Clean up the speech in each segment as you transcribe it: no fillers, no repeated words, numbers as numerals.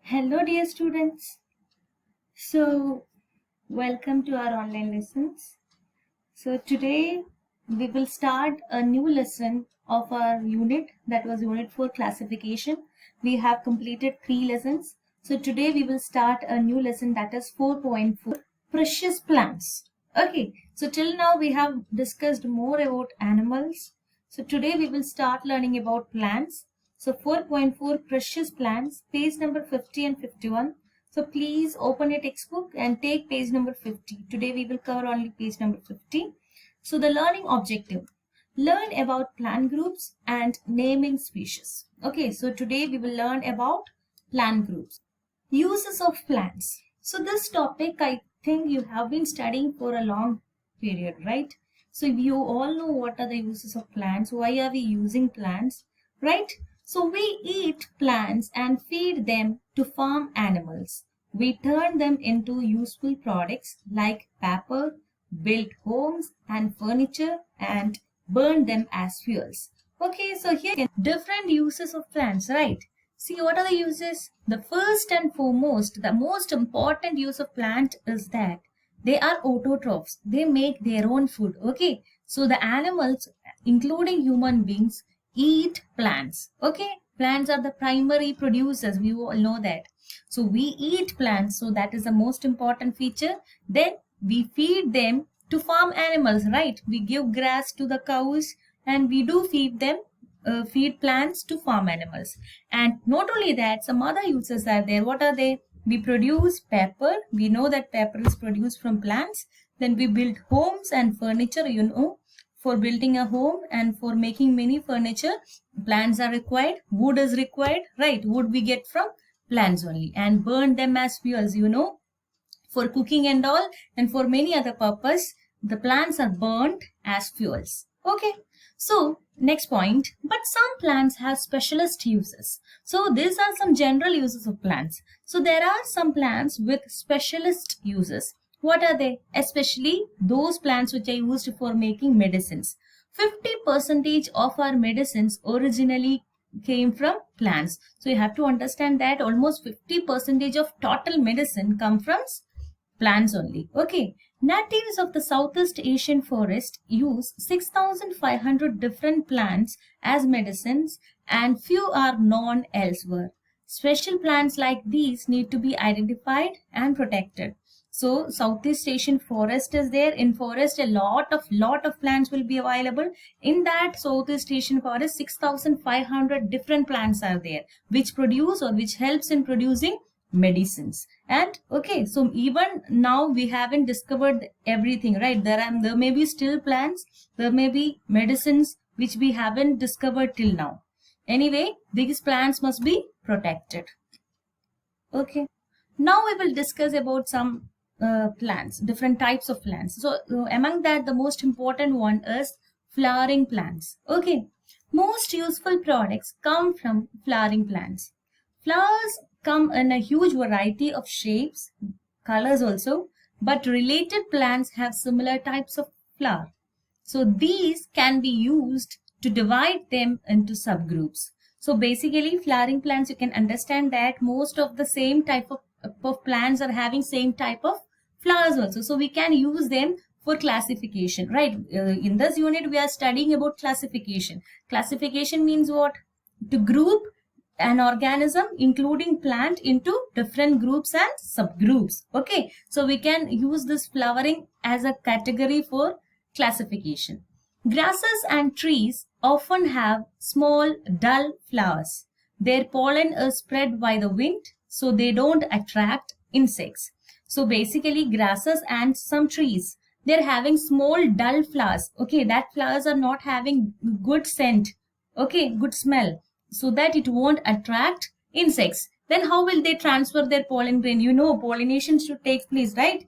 Hello, dear students. Welcome to our online lessons. Today we will start a new lesson of our unit, that was unit 4 classification. We have completed 3 lessons. So, today we will start a new lesson, that is 4.4 precious plants. Okay, so till now we have discussed more about animals. So, today we will start learning about plants. So 4.4 precious plants, page number 50 and 51. So please open your textbook and take page number 50. Today we will cover only page number 50. So the learning objective, learn about plant groups and naming species. Okay, so today we will learn about plant groups. Uses of plants. So this topic I think you have been studying for a long period, right? So you all know what are the uses of plants, why are we using plants, right? So we eat plants and feed them to farm animals. We turn them into useful products like paper, build homes and furniture, and burn them as fuels. Okay, so here different uses of plants, right? See, what are the uses? The first and foremost, the most important use of plant is that they are autotrophs. They make their own food. Okay, so the animals, including human beings, eat plants. Okay, plants are the primary producers, we all know that. So we eat plants, so that is the most important feature. Then we feed them to farm animals, right? We give grass to the cows and we do feed them, feed plants to farm animals. And not only that, some other uses are there. What are they? We produce paper. We know that paper is produced from plants. Then we build homes and furniture, for building a home and for making many furniture, plants are required. Wood is required, right? Wood we get from plants only. And burn them as fuels, for cooking and all, and for many other purpose, the plants are burnt as fuels. Okay, so next point, but some plants have specialist uses. So these are some general uses of plants. So there are some plants with specialist uses. What are they? Especially those plants which are used for making medicines. 50% of our medicines originally came from plants. So you have to understand that almost 50% of total medicine come from plants only. Okay. Natives of the Southeast Asian forest use 6,500 different plants as medicines and few are known elsewhere. Special plants like these need to be identified and protected. So Southeast Asian forest is there. In forest, a lot of plants will be available. In that Southeast Asian forest, 6,500 different plants are there, which produce or which helps in producing medicines. And okay, so even now we haven't discovered everything, right? There may be still plants, there may be medicines which we haven't discovered till now. Anyway, these plants must be protected. Okay, now we will discuss about some plants, different types of plants. So among that, the most important one is flowering plants. Okay, most useful products come from flowering plants. Flowers come in a huge variety of shapes, colors also, but related plants have similar types of flower. So these can be used to divide them into subgroups. So basically, flowering plants, you can understand that most of the same type of plants are having same type of flowers also. So we can use them for classification, right? In this unit, we are studying about classification. Classification means what? To group an organism, including plant, into different groups and subgroups. Okay, so we can use this flowering as a category for classification. Grasses and trees often have small, dull flowers. Their pollen is spread by the wind, so they don't attract insects. So basically, grasses and some trees, they're having small, dull flowers. Okay, that flowers are not having good scent. Okay, good smell, so that it won't attract insects. Then how will they transfer their pollen grain? Pollination should take place, right?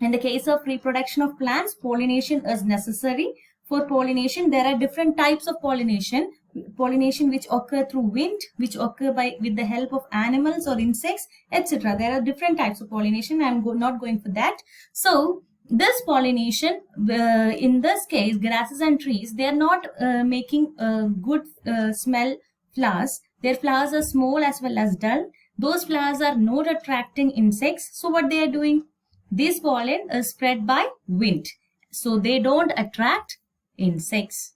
In the case of reproduction of plants, pollination is necessary. For pollination, there are different types of pollination. Pollination which occur through wind, which occur with the help of animals or insects, etc. There are different types of pollination. I'm not going for that. So this pollination, in this case, grasses and trees, they are not making good smell flowers. Their flowers are small as well as dull. those flowers are not attracting insects. So what they are doing? This pollen is spread by wind. So they don't attract insects.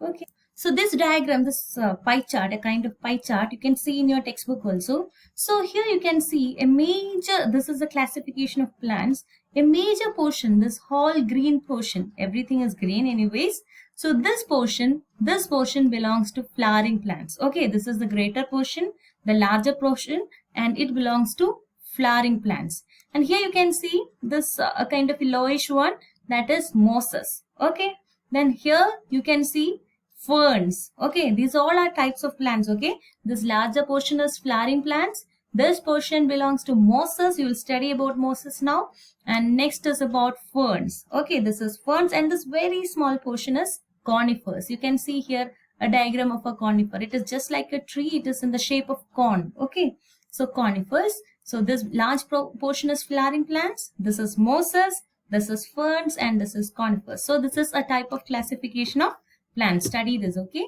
Okay. So this diagram, this pie chart, a kind of pie chart, you can see in your textbook also. So here you can see a major, this is the classification of plants, a major portion, this whole green portion, everything is green anyways. So this portion belongs to flowering plants. Okay, this is the greater portion, the larger portion, and it belongs to flowering plants. And here you can see this a kind of yellowish one, that is mosses. Okay, then here you can see ferns. Okay, these all are types of plants. Okay, this larger portion is flowering plants. This portion belongs to mosses. You will study about mosses now. And next is about ferns. Okay, this is ferns, and this very small portion is conifers. You can see here a diagram of a conifer. It is just like a tree. It is in the shape of corn. Okay, so conifers. So this large portion is flowering plants. This is mosses. This is ferns, and this is conifers. So this is a type of classification of plants. Study this. Okay,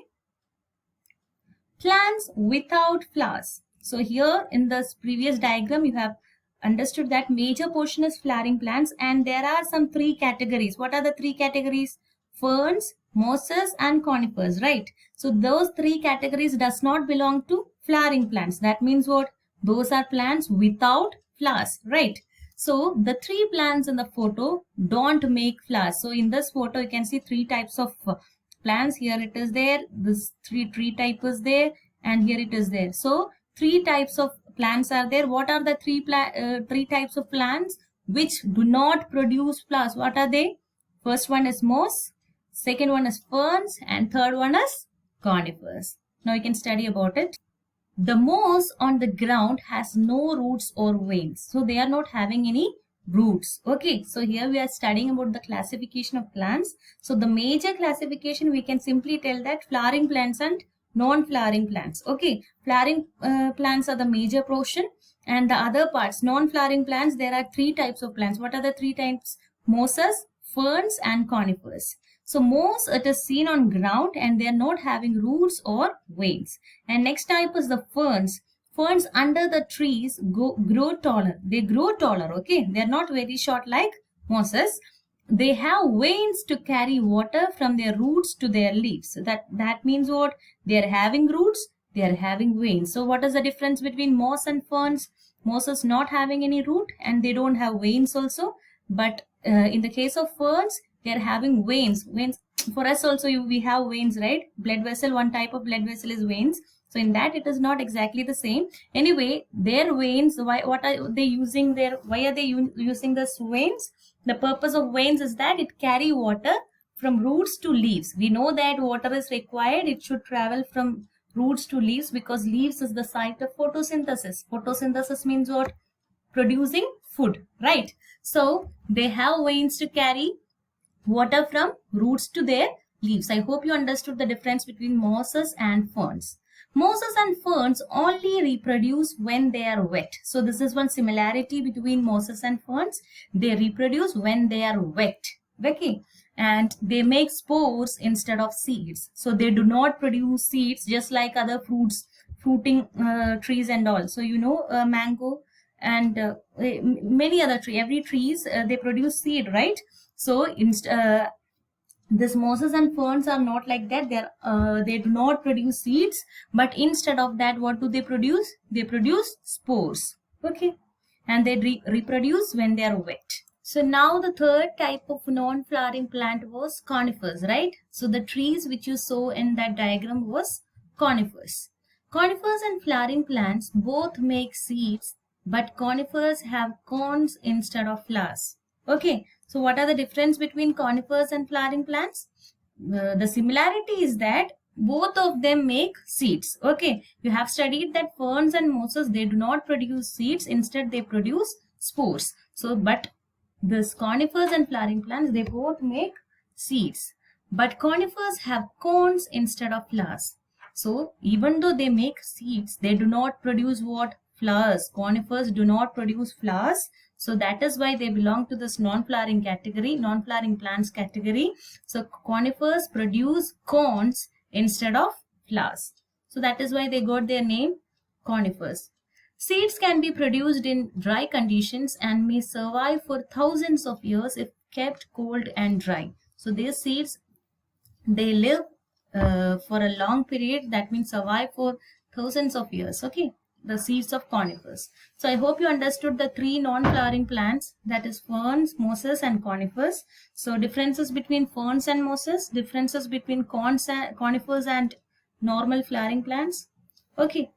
plants without flowers. So here in this previous diagram you have understood that major portion is flowering plants, and there are some three categories. What are the three categories? Ferns, mosses, and conifers, right? So those three categories does not belong to flowering plants. That means what? Those are plants without flowers, right? So the three plants in the photo don't make flowers. So in this photo you can see three types of plants. Here it is there, this tree type is there, and here it is there. So three types of plants are there. What are the three types of plants which do not produce flowers? What are they? First one is moss, second one is ferns, and third one is conifers. Now you can study about it. The moss on the ground has no roots or veins, so they are not having any roots. Okay, so here we are studying about the classification of plants. So the major classification, we can simply tell that flowering plants and non-flowering plants. Okay, flowering plants are the major portion, and the other parts, non-flowering plants, there are three types of plants. What are the three types? Mosses, ferns, and conifers. So moss, it is seen on ground and they are not having roots or veins. And next type is the ferns. Ferns under the trees grow taller. They grow taller. Okay, they are not very short like mosses. They have veins to carry water from their roots to their leaves. So that means what? They are having roots, they are having veins. So what is the difference between moss and ferns? Moss is not having any root and they don't have veins also. But in the case of ferns, they are having veins. Veins for us also, we have veins, right? Blood vessel, one type of blood vessel is veins. So in that it is not exactly the same. Anyway, their veins, what are they using there? Why are they using this veins? The purpose of veins is that it carry water from roots to leaves. We know that water is required. It should travel from roots to leaves because leaves is the site of photosynthesis. Photosynthesis means what? Producing food, right? So they have veins to carry water from roots to their leaves. I hope you understood the difference between mosses and ferns. Mosses and ferns only reproduce when they are wet. So this is one similarity between mosses and ferns. They reproduce when they are wet. Okay. And they make spores instead of seeds. So they do not produce seeds just like other fruiting trees and all. So you know mango and many other trees. Every trees they produce seed, right? So this mosses and ferns are not like that. They do not produce seeds, but instead of that, what do they produce? They produce spores. Okay, and they reproduce when they are wet. So now the third type of non-flowering plant was conifers, right? So the trees which you saw in that diagram was conifers. Conifers and flowering plants both make seeds, but conifers have cones instead of flowers. Okay, so what are the difference between conifers and flowering plants? The similarity is that both of them make seeds. Okay, you have studied that ferns and mosses, they do not produce seeds, instead they produce spores. So but this conifers and flowering plants, they both make seeds, but conifers have cones instead of flowers. So even though they make seeds, they do not produce what? Flowers. Conifers do not produce flowers. So that is why they belong to this non-flowering category, non-flowering plants category. So conifers produce cones instead of flowers. So that is why they got their name conifers. Seeds can be produced in dry conditions and may survive for thousands of years if kept cold and dry. So these seeds, they live for a long period, that means survive for thousands of years. Okay, the seeds of conifers. So I hope you understood the three non-flowering plants, that is ferns, mosses and conifers. So differences between ferns and mosses, differences between conifers and normal flowering plants. Okay,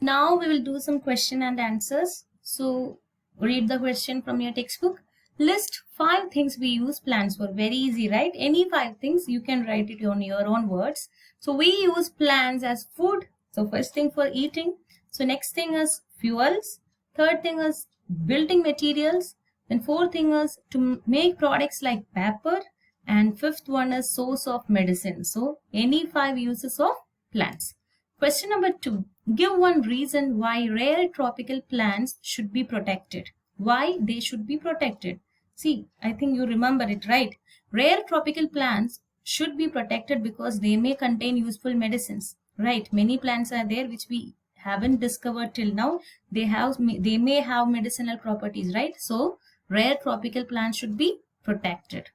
now we will do some question and answers. So read the question from your textbook. List 5 things we use plants for. Very easy, right? Any 5 things, you can write it on your own words. So we use plants as food. So first thing for eating. So next thing is fuels. Third thing is building materials. Then fourth thing is to make products like paper. And fifth one is source of medicine. So any 5 uses of plants. Question number 2. Give one reason why rare tropical plants should be protected. Why they should be protected. See, I think you remember it, right? Rare tropical plants should be protected because they may contain useful medicines, right? Many plants are there which we haven't discovered till now. They may have medicinal properties, right? So rare tropical plants should be protected.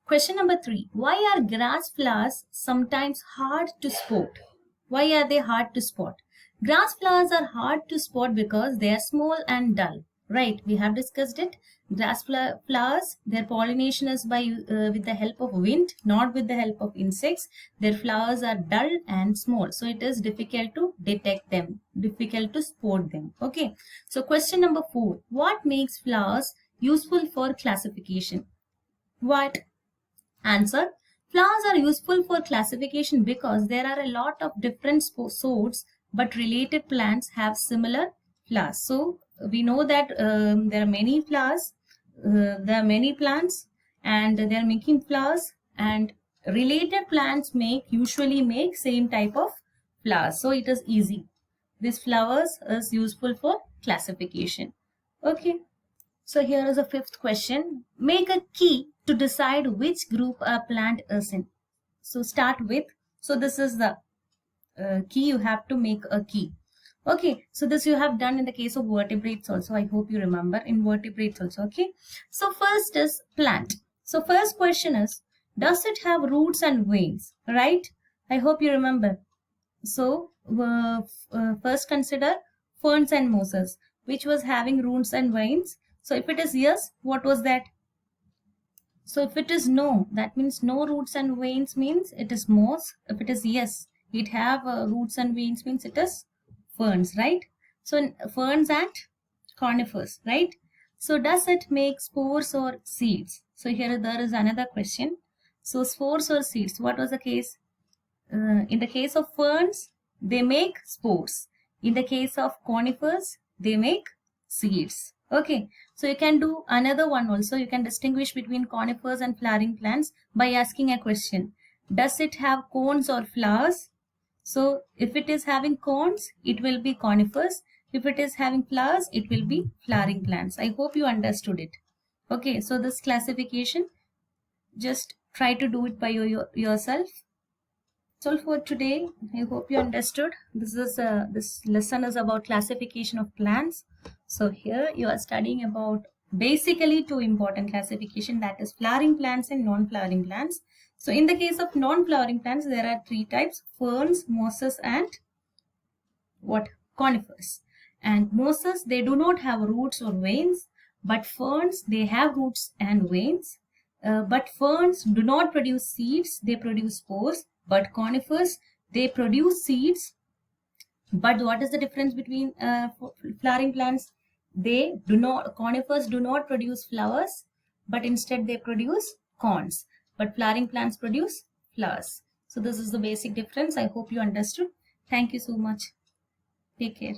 Question number 3. Why are grass flowers sometimes hard to spot? Why are they hard to spot? Grass flowers are hard to spot because they are small and dull. Right, we have discussed it. Grass flowers, their pollination is with the help of wind, not with the help of insects. Their flowers are dull and small, so it is difficult to detect them, difficult to spot them. Okay, so question number 4. What makes flowers useful for classification? What? Answer. Flowers are useful for classification because there are a lot of different sorts, but related plants have similar flowers. So we know that there are many flowers, there are many plants, and they are making flowers, and related plants usually make same type of flowers. So it is easy. This flowers is useful for classification. Okay. So here is a 5th question. Make a key to decide which group a plant is in. So start with, so this is the key, you have to make a key. Okay, so this you have done in the case of vertebrates also. I hope you remember in vertebrates also. Okay, so first is plant. So first question is, does it have roots and veins? Right? I hope you remember. So first consider ferns and mosses, which was having roots and veins. So if it is yes, what was that? So if it is no, that means no roots and veins means it is moss. If it is yes, it have roots and veins means it is ferns, right? So ferns and conifers, right? So does it make spores or seeds? So here there is another question. So spores or seeds, what was the case? In the case of ferns, they make spores. In the case of conifers, they make seeds. Okay, so you can do another one also. You can distinguish between conifers and flowering plants by asking a question. Does it have cones or flowers? So if it is having cones, it will be conifers. If it is having flowers, it will be flowering plants. I hope you understood it. Okay, so this classification, just try to do it by yourself. So for today, I hope you understood. This lesson is about classification of plants. So here you are studying about basically 2 important classification, that is flowering plants and non-flowering plants. So in the case of non-flowering plants, there are 3 types: ferns, mosses and what? Conifers. And mosses, they do not have roots or veins, but ferns, they have roots and veins. But ferns do not produce seeds, they produce spores. But conifers, they produce seeds. But what is the difference between flowering plants? Conifers do not produce flowers, but instead they produce cones. But flowering plants produce flowers. So this is the basic difference. I hope you understood. Thank you so much. Take care.